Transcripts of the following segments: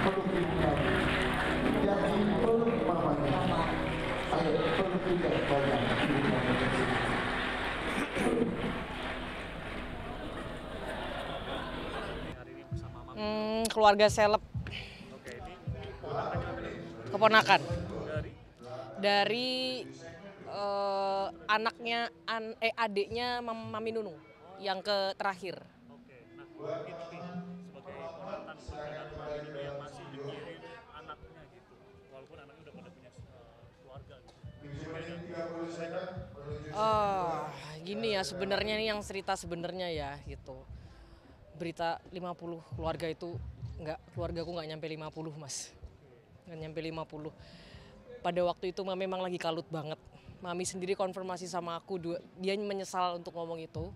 peluk ibu kamu. Jadi peluk mamanya. Ayo peluk juga banyak ibu kamu. Keluarga seleb. Keponakan. Dari anaknya, adiknya Mami Nunung yang terakhir. Oke, nah mungkin nih sebagai ponakan dengan Mami Nunu yang masih mikirin anaknya gitu, walaupun anaknya udah pada punya keluarga gitu. Gini ya sebenarnya nih yang cerita sebenarnya ya gitu. Berita 50 keluarga itu keluarga aku nggak nyampe 50 mas. Nggak nyampe 50. Pada waktu itu memang lagi kalut banget. Mami sendiri konfirmasi sama aku, dia menyesal untuk ngomong itu.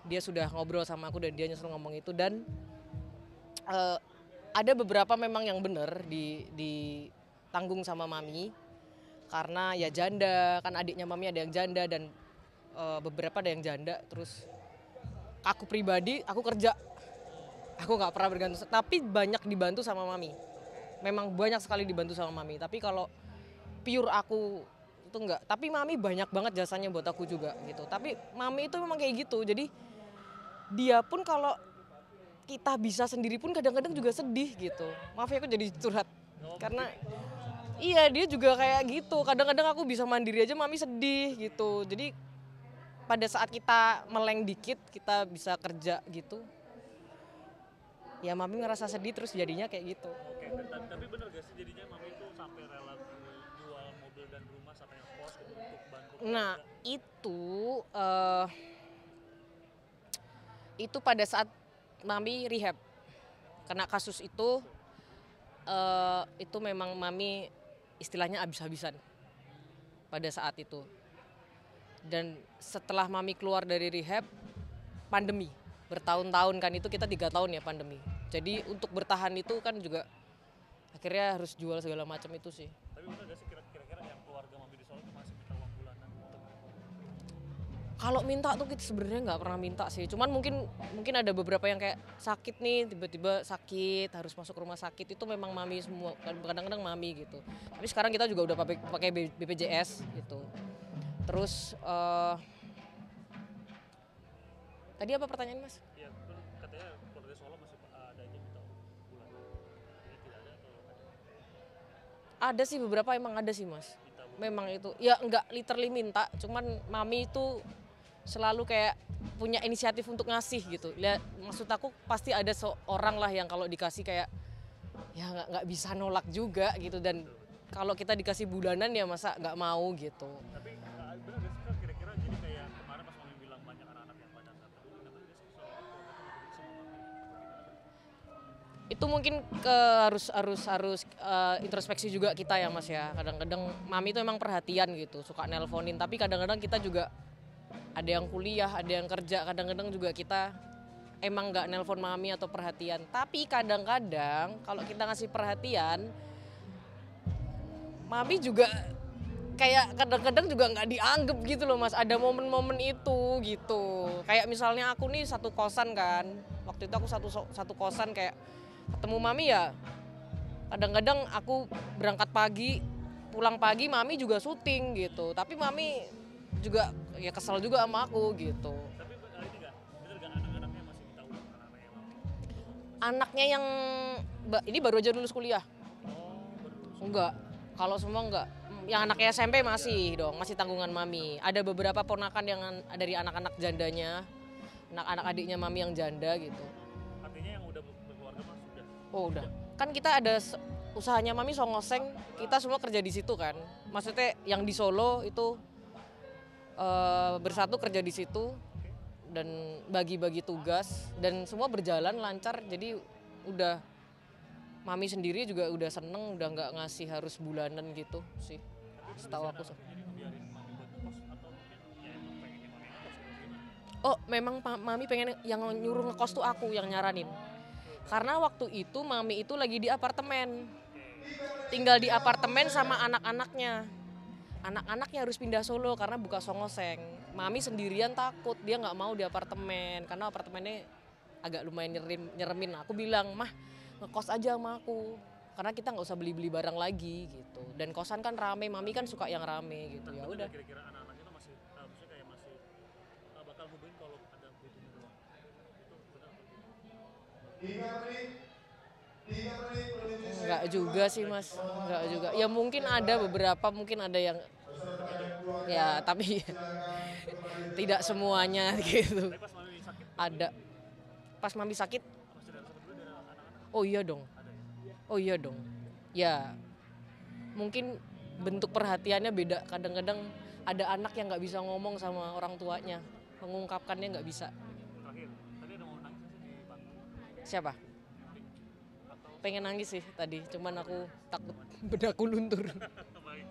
Dia sudah ngobrol sama aku dan dia nyesel ngomong itu. Dan ada beberapa memang yang benar ditanggung sama Mami. Karena ya janda, kan adiknya Mami ada yang janda dan beberapa ada yang janda. Terus aku pribadi, aku kerja. Aku gak pernah bergantung, tapi banyak dibantu sama Mami. Memang banyak sekali dibantu sama Mami. Tapi kalau pure aku itu enggak. Tapi Mami banyak banget jasanya buat aku juga gitu. Tapi Mami itu memang kayak gitu. Jadi dia pun kalau kita bisa sendiri pun kadang-kadang juga sedih gitu. Maaf ya aku jadi curhat. Karena iya dia juga kayak gitu. Kadang-kadang aku bisa mandiri aja Mami sedih gitu. Jadi pada saat kita meleng dikit kita bisa kerja gitu. Ya Mami ngerasa sedih terus jadinya kayak gitu. Oke, tapi bener gak sih jadinya Mami itu sampai rela jual mobil dan rumah sampai kos gitu untuk bantu? Nah itu pada saat Mami rehab kena kasus itu memang Mami istilahnya habis-habisan pada saat itu. Dan setelah Mami keluar dari rehab, pandemi. Bertahun-tahun kan itu kita 3 tahun ya pandemi. Jadi untuk bertahan itu kan juga akhirnya harus jual segala macam itu sih. Tapi bener gak sih kira-kira yang keluarga Mami di Solo itu masih minta uang bulanan? Kalau minta tuh kita sebenarnya nggak pernah minta sih. Cuman mungkin ada beberapa yang kayak sakit nih, tiba-tiba sakit harus masuk rumah sakit itu memang Mami semua. Kadang-kadang Mami gitu. Tapi sekarang kita juga udah pakai BPJS gitu. Terus tadi apa pertanyaan mas? Iya, katanya keluarga Solo masih ada aja minta bulanan. Jadi tidak ada atau ada? Ada sih beberapa emang ada sih mas. Memang itu ya nggak literally minta, cuman Mami itu selalu kayak punya inisiatif untuk ngasih gitu. Lihat, maksud aku pasti ada seorang lah yang kalau dikasih kayak ya nggak bisa nolak juga gitu. Dan kalau kita dikasih bulanan ya masa nggak mau gitu. Tapi bener gak sih Kak, kira-kira jadi kayak kemarin pas Mami bilang banyak anak-anak yang pada saat peduli, katanya dia sih soal keluarga tuh peduli sama Mami. Itu mungkin harus introspeksi juga kita ya mas ya. Kadang-kadang Mami itu emang perhatian gitu, suka nelponin. Tapi kadang-kadang kita juga ada yang kuliah, ada yang kerja. Kadang-kadang juga kita emang nggak nelpon Mami atau perhatian. Tapi kadang-kadang kalau kita ngasih perhatian, Mami juga kayak kadang-kadang juga nggak dianggap gitu loh mas. Ada momen-momen itu gitu. Kayak misalnya aku nih satu kosan kan. Waktu itu aku satu kosan kayak ketemu Mami ya. Kadang-kadang aku berangkat pagi, pulang pagi Mami juga syuting gitu. Tapi Mami juga ya kesel juga sama aku gitu. Tapi ini gak, bener gak anak-anaknya masih minta uang anak-anaknya Mami? Anaknya yang ini baru aja lulus kuliah. Enggak, kalau semua enggak. Yang anaknya SMP masih dong, masih tanggungan Mami. Ada beberapa ponakan yang dari anak-anak jandanya, anak-anak adiknya Mami yang janda gitu. Artinya yang udah berkeluarga mas sudah? Oh udah, kan kita ada usahanya Mami Songoseng, kita semua kerja di situ kan. Maksudnya yang di Solo itu bersatu kerja di situ dan bagi-bagi tugas dan semua berjalan lancar. Jadi udah Mami sendiri juga udah seneng, udah nggak ngasih harus bulanan gitu sih. Setahu aku. Oh memang Mami pengen yang nyuruh ngekos tuh aku yang nyaranin. Karena waktu itu Mami itu lagi di apartemen. Tinggal di apartemen sama anak-anaknya. Anak-anaknya harus pindah Solo karena buka Songoseng. Mami sendirian takut, dia nggak mau di apartemen karena apartemennya agak lumayan nyeremin. Aku bilang, "Mah, ngekos aja sama aku. Karena kita nggak usah beli-beli barang lagi gitu. Dan kosan kan rame, mami kan suka yang rame gitu. Ya Bener udah. nggak kira-kira anak-anaknya tuh masih maksudnya kayak masih bakal hubungin kalau ada butuh uang. Itu benar. 3 menit menuju Nggak juga sih mas, nggak juga. Ya mungkin ada beberapa, mungkin ada yang ya tapi tidak semuanya gitu. Tapi pas mami sakit Ada. Pas mami sakit, masih ada dulu dari anak-anak oh iya dong. ada ya. Oh iya dong. Ya mungkin bentuk perhatiannya beda. Kadang-kadang ada anak yang nggak bisa ngomong sama orang tuanya, mengungkapkannya nggak bisa. Terakhir tadi ada mau nangis nggak sih di panggung Siapa? atau Pengen nangis sih tadi, cuman aku takut bedaku luntur. baik.